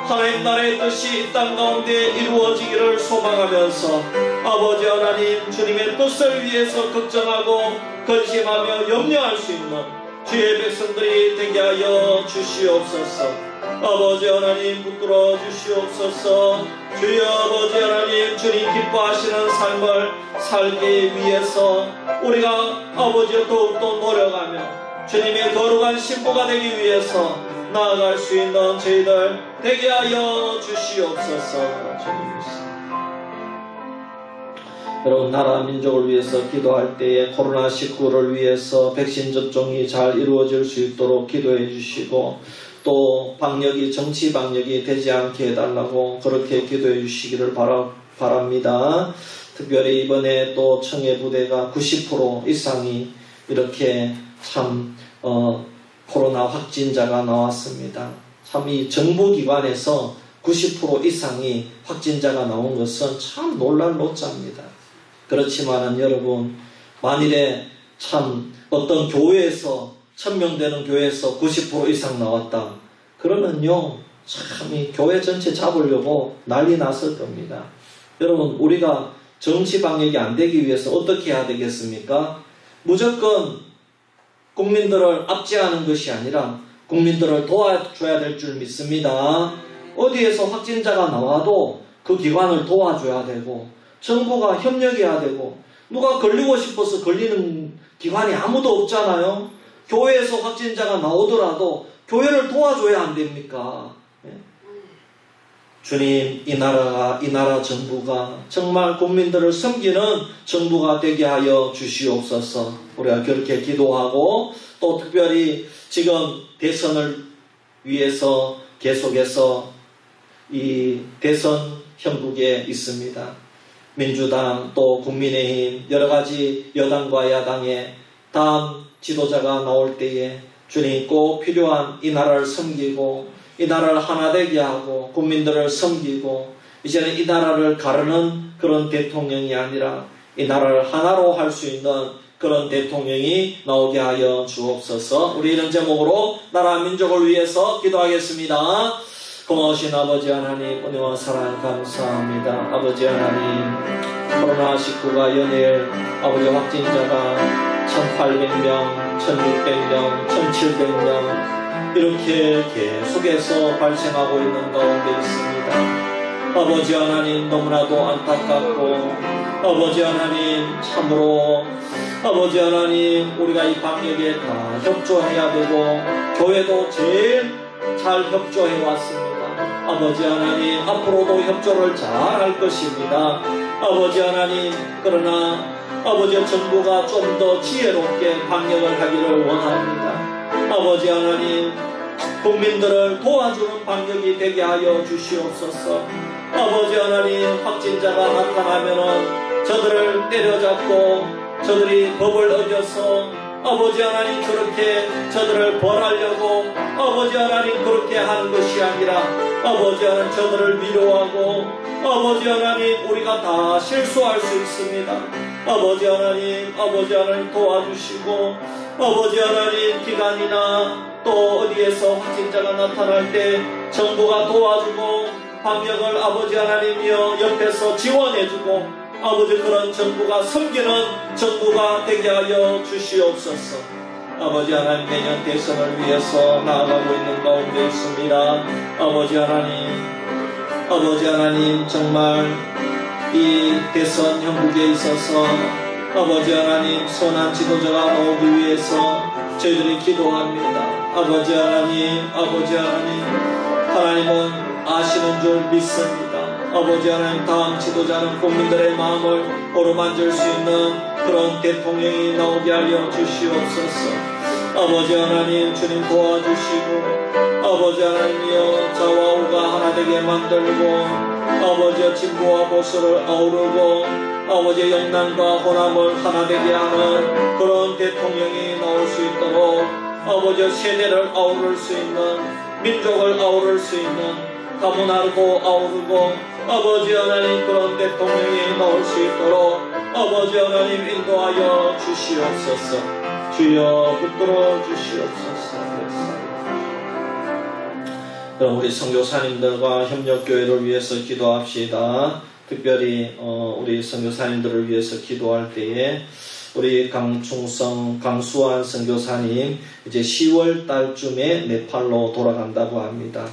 하나님 나라의 뜻이 이 땅 가운데 이루어지기를 소망하면서 아버지 하나님 주님의 뜻을 위해서 걱정하고 근심하며 염려할 수 있는 주의 백성들이 되게 하여 주시옵소서. 아버지 하나님 붙들어 주시옵소서. 주여 아버지 하나님, 주님 기뻐하시는 삶을 살기 위해서 우리가 아버지 더욱더 노력하며 주님의 거룩한 신부가 되기 위해서 나아갈 수 있는 저희들 되게 하여 주시옵소서. 여러분, 나라 민족을 위해서 기도할 때에 코로나19를 위해서 백신 접종이 잘 이루어질 수 있도록 기도해 주시고 또 방역이 정치 방역이 되지 않게 해달라고 그렇게 기도해 주시기를 바랍니다. 특별히 이번에 또 청해 부대가 90% 이상이 이렇게 참 코로나 확진자가 나왔습니다. 참 이 정부기관에서 90% 이상이 확진자가 나온 것은 참 놀랄 노자입니다. 그렇지만은 여러분, 만일에 참 어떤 교회에서 1000명 되는 교회에서 90% 이상 나왔다. 그러면요, 참 이 교회 전체 잡으려고 난리 났을 겁니다. 여러분, 우리가 정치 방역이 안 되기 위해서 어떻게 해야 되겠습니까? 무조건 국민들을 압제하는 것이 아니라 국민들을 도와줘야 될 줄 믿습니다. 어디에서 확진자가 나와도 그 기관을 도와줘야 되고 정부가 협력해야 되고 누가 걸리고 싶어서 걸리는 기관이 아무도 없잖아요. 교회에서 확진자가 나오더라도 교회를 도와줘야 안 됩니까? 주님, 이 나라 정부가 정말 국민들을 섬기는 정부가 되게 하여 주시옵소서. 우리가 그렇게 기도하고 또 특별히 지금 대선을 위해서 계속해서 이 대선 형국에 있습니다. 민주당 또 국민의힘 여러가지 여당과 야당의 다음 지도자가 나올 때에 주님 꼭 필요한 이 나라를 섬기고 이 나라를 하나 되게 하고 국민들을 섬기고 이제는 이 나라를 가르는 그런 대통령이 아니라 이 나라를 하나로 할 수 있는 그런 대통령이 나오게 하여 주옵소서. 우리 이런 제목으로 나라 민족을 위해서 기도하겠습니다. 고마우신 아버지 하나님 은혜와 사랑 감사합니다. 아버지 하나님 코로나19가 연일 아버지 확진자가 1800명, 1600명, 1700명 이렇게 계속해서 발생하고 있는 가운데 있습니다. 아버지 하나님 너무나도 안타깝고 아버지 하나님 참으로 아버지 하나님 우리가 이 방역에 다 협조해야 되고 교회도 제일 잘 협조해 왔습니다. 아버지 하나님 앞으로도 협조를 잘 할 것입니다. 아버지 하나님 그러나 아버지 정부가 좀 더 지혜롭게 방역을 하기를 원합니다. 아버지 하나님 국민들을 도와주는 방역이 되게 하여 주시옵소서. 아버지 하나님 확진자가 나타나면은 저들을 때려잡고 저들이 법을 어겨서 아버지 하나님 그렇게 저들을 벌하려고 아버지 하나님 그렇게 하는 것이 아니라 아버지 하나님 저들을 위로하고 아버지 하나님 우리가 다 실수할 수 있습니다. 아버지 하나님 도와주시고 아버지 하나님 기간이나 또 어디에서 확진자가 나타날 때 정부가 도와주고 방역을 아버지 하나님이여 옆에서 지원해주고 아버지 그런 정부가 섬기는 정부가 되게 하여 주시옵소서. 아버지 하나님 내년 대선을 위해서 나아가고 있는 가운데 있습니다. 아버지 하나님 정말 이 대선 형국에 있어서 아버지 하나님 선한 지도자가 나오기 위해서 저희들이 기도합니다. 아버지 하나님 하나님은 아시는 줄 믿습니다. 아버지 하나님 다음 지도자는 국민들의 마음을 어루만질 수 있는 그런 대통령이 나오게 하여 주시옵소서. 아버지 하나님 주님 도와주시고 아버지 하나님이여 좌와 우가 하나 되게 만들고 아버지의 진보와 보수를 아우르고 아버지의 영난과 혼합을 하나 되게 하는 그런 대통령이 나올 수 있도록 아버지의 세대를 아우를 수 있는 민족을 아우를 수 있는 다문화도 아우르고 아버지 하나님 그런 대통령이 나올 수 있도록 아버지 하나님 인도하여 주시옵소서. 주여 붙들어 주시옵소서. 그럼 우리 선교사님들과 협력교회를 위해서 기도합시다. 특별히 우리 선교사님들을 위해서 기도할 때에 우리 강수환 선교사님 이제 10월 달쯤에 네팔로 돌아간다고 합니다.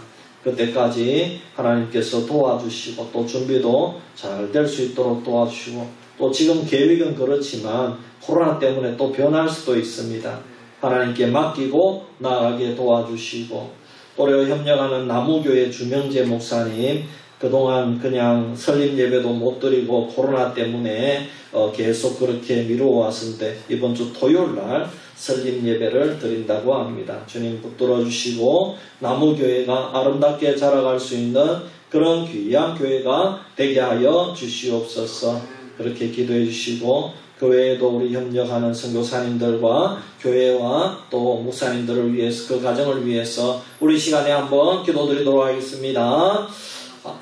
그때까지 하나님께서 도와주시고 또 준비도 잘 될 수 있도록 도와주시고 또 지금 계획은 그렇지만 코로나 때문에 또 변할 수도 있습니다. 하나님께 맡기고 나아가게 도와주시고 또래 협력하는 나무교회 주명재 목사님 그동안 그냥 설립 예배도 못 드리고 코로나 때문에 계속 그렇게 미루어왔는데 이번 주 토요일날 설립 예배를 드린다고 합니다. 주님 붙들어 주시고 나무교회가 아름답게 자라갈 수 있는 그런 귀한 교회가 되게 하여 주시옵소서. 그렇게 기도해 주시고 교회에도 우리 협력하는 선교사님들과 교회와 또 목사님들을 위해서 그 가정을 위해서 우리 시간에 한번 기도드리도록 하겠습니다.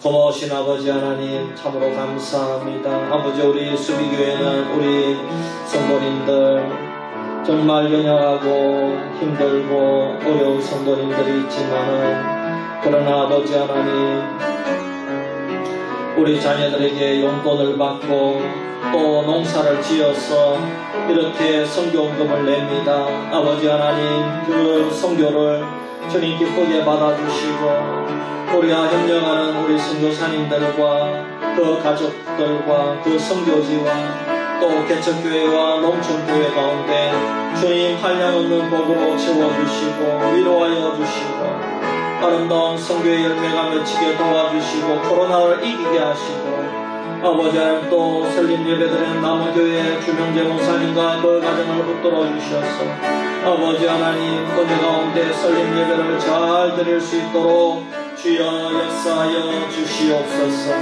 고마우신 아버지 하나님 참으로 감사합니다. 아버지 우리 수비교회는 우리 성도님들 정말 연약하고 힘들고 어려운 성도님들이 있지만은 그러나 아버지 하나님 우리 자녀들에게 용돈을 받고 또 농사를 지어서 이렇게 선교원금을 냅니다. 아버지 하나님 그 선교를 주님 기쁘게 받아주시고 우리와 협력하는 우리 선교사님들과 그 가족들과 그 선교지와 또 개척교회와 농촌교회 가운데 주님 한량없는 복으로 채워주시고 위로하여 주시고 아름다운 선교의 열매가 맺히게 도와주시고 코로나를 이기게 하시고 아버지 하나님 또 설립 예배드리는 남원교회 주명재 목사님과 그 가정을 붙들어 주셔서 아버지 하나님 은혜 가운데 설립 예배를 잘 드릴 수 있도록 주여 역사하여 주시옵소서.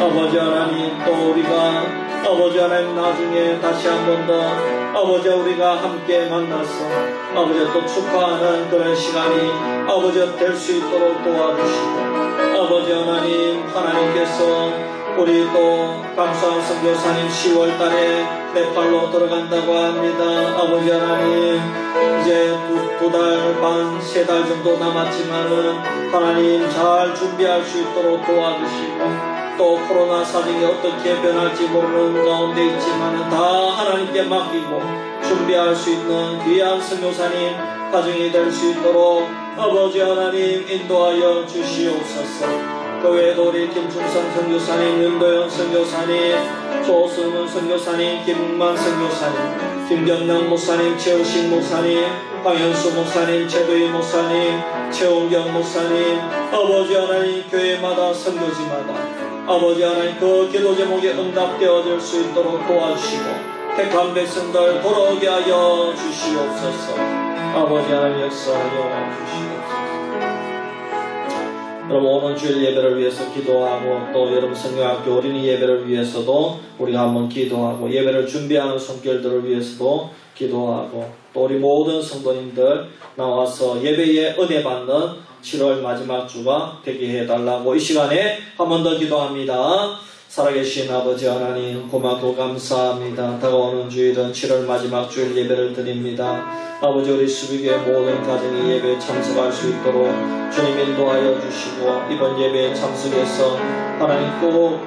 아버지 하나님, 또 우리가 아버지 하나님 나중에 다시 한 번 더 아버지 우리가 함께 만나서 아버지 또 축하하는 그런 시간이 아버지 될 수 있도록 도와주시고, 아버지 하나님께서 우리 또 감사한 선교사님 10월달에 네팔로 들어간다고 합니다. 아버지 하나님, 이제 두 달 반, 3달 정도 남았지만은 하나님 잘 준비할 수 있도록 도와주시고, 또 코로나 사정이 어떻게 변할지 모르는 가운데 있지만은 다 하나님께 맡기고 준비할 수 있는 귀한 선교사님 가정이 될 수 있도록 아버지 하나님 인도하여 주시옵소서. 그 외에도 우리 김충성 선교사님, 윤도현 선교사님, 조승은 선교사님, 김만 선교사님, 김경남 목사님, 최우식 목사님, 황현수 목사님, 최도희 목사님, 최홍경 목사님, 아버지 하나님 교회마다 선교지마다 아버지 하나님 그 기도 제목에 응답되어질 수 있도록 도와주시고, 택한 백성들 돌아오게 하여 주시옵소서. 아버지 하나님 역사하여 주시옵소서. 여러분, 오늘 주일 예배를 위해서 기도하고, 또 여러분 성경학교 어린이 예배를 위해서도 우리가 한번 기도하고, 예배를 준비하는 손길들을 위해서도 기도하고, 또 우리 모든 성도님들 나와서 예배에 은혜 받는 7월 마지막 주가 되게 해달라고 이 시간에 한 번 더 기도합니다. 살아계신 아버지 하나님, 고맙고 감사합니다. 다가오는 주일은 7월 마지막 주일 예배를 드립니다. 아버지, 우리 수비교회 모든 가정이 예배에 참석할 수 있도록 주님 인도하여 주시고, 이번 예배에 참석해서 하나님 꼭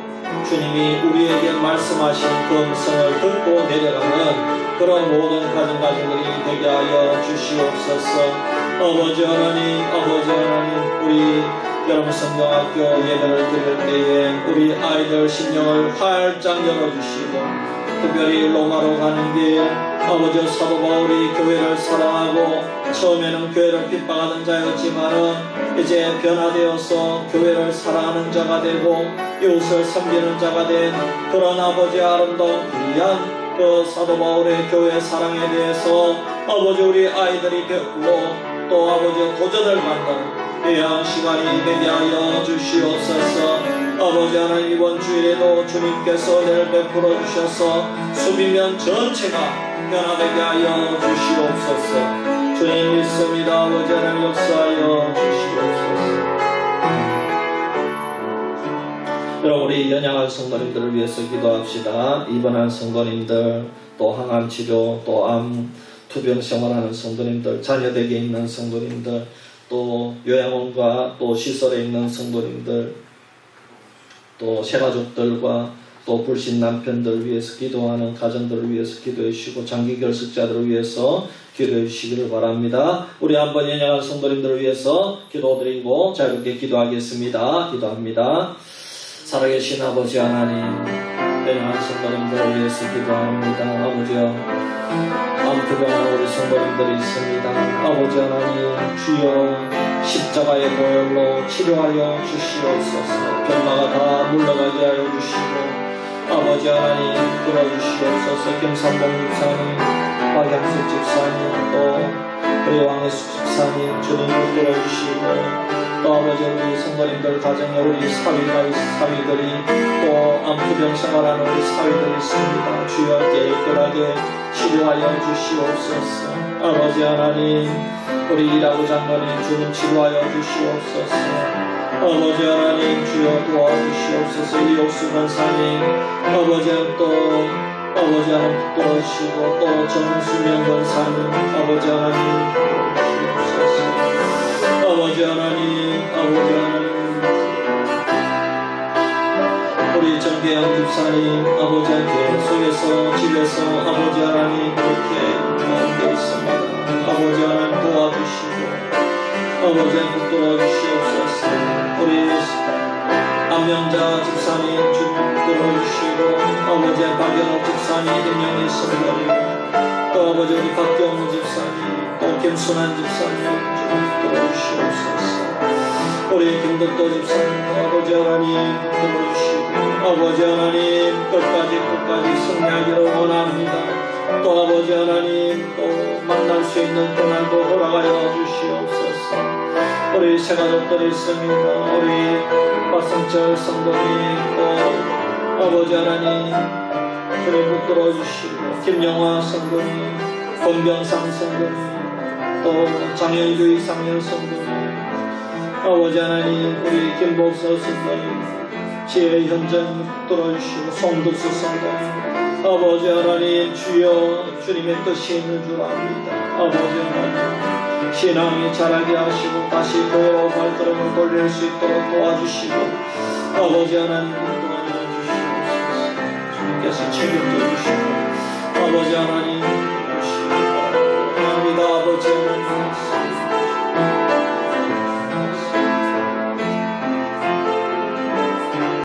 주님이 우리에게 말씀하신 그 음성을 듣고 내려가는 그런 모든 가정들이 되게 하여 주시옵소서. 아버지 하나님, 우리 여러분 성경학교 예배를 드릴 때에 우리 아이들 심령을 활짝 열어주시고, 특별히 로마로 가는 길 아버지 사도 바울이 교회를 사랑하고 처음에는 교회를 핍박하던 자였지만은 이제 변화되어서 교회를 사랑하는 자가 되고 이웃을 섬기는 자가 된 그런 아버지 아름다운 귀한 그 사도 바울의 교회 사랑에 대해서 아버지 우리 아이들이 배우고, 또 아버지 도전을 받는 귀한 시간이 되게 하여 주시옵소서. 아버지 하나님, 이번 주일에도 주님께서 은혜를 베풀어 주셔서 수비면 전체가 변화되게 하여 주시옵소서. 주님 믿습니다. 아버지 하나님 역사하여 주시옵소서. 여러분, 우리 연약한 성도님들을 위해서 기도합시다. 입원한 성도님들, 또 항암치료, 또 암 투병 생활하는 성도님들, 자녀댁에 있는 성도님들, 또 요양원과 또 시설에 있는 성도님들, 또 새가족들과 또 불신 남편들 위해서 기도하는 가정들을 위해서 기도해 주시고, 장기 결석자들을 위해서 기도해 주시기를 바랍니다. 우리 한번 연약한 성도님들을 위해서 기도드리고 자유롭게 기도하겠습니다. 기도합니다. 살아계신 아버지 하나님, 연약한 성도님들을 위해서 기도합니다. 아버지여, 암투병하는 우리 성도님들이 있습니다. 아버지 하나님, 주여 십자가의 보혈로 치료하여 주시옵소서. 병마가 다 물러가게 하여 주시고, 아버지 하나님 끌어주시옵소서. 김삼봉 집사님, 박양수 집사님, 또 우리 왕혜숙 집사님, 주님 끌어주시고, 또 아버지 우리 성도님들 가정에 우리 사위들이 또 암투병 생활하는 우리 사위들이 있습니다. 주여 깨끗하게 치료하여 주시옵소서. 아버지 하나님, 우리 일하고 장로님 주님 치료하여 주시옵소서. 아버지 하나님, 주여 도와주시옵소서. 이옥수 권사님, 아버지 하나님 붙들어주시고, 또 정수명 권사님, 아버지 하나님 도와주시옵소서. 아버지 하나님, 우리 정계영 집사님, 아버지 계속해서 집에서 아버지 하나님 그렇게 모험되어 있습니다. 아버지 하나님 도와주시고, 아버지 붙들어주시옵소서. 우리 안명자 집사님 주님 붙들어주시고, 아버지 박연옥 집사님 임명의 성도님, 또 아버지 우리 박경우 집사님, 또 김순환 집사님 주님 붙들어주시옵소서. 우리 김덕도 집사님, 아버지 하나님 붙들어주시고, 아버지 하나님 끝까지 승리하기를 원합니다. 또 아버지 하나님 또 만날 수 있는 그날도 허락하여 주시옵소서. 우리 새가족들이 있습니다. 우리 박성철 성도님 또 아버지 하나님 주님 붙들어 주시고 김영화 성도님 권병상 성도님 또 장현주의 상현 성도님 아버지 하나님 우리 김복서 성도님 지혜 현장 붙들어 주시고 송두수 성도님 아버지 하나님 주여 주님의 뜻이 있는 줄 압니다. 아버지 하나님 신앙이 자라게 하시고 다시 도로 발걸음을 돌릴 수 있도록 도와주시고 아버지 하나님 도와주시옵소서. 주님께서 책임져 주시고 아버지 하나님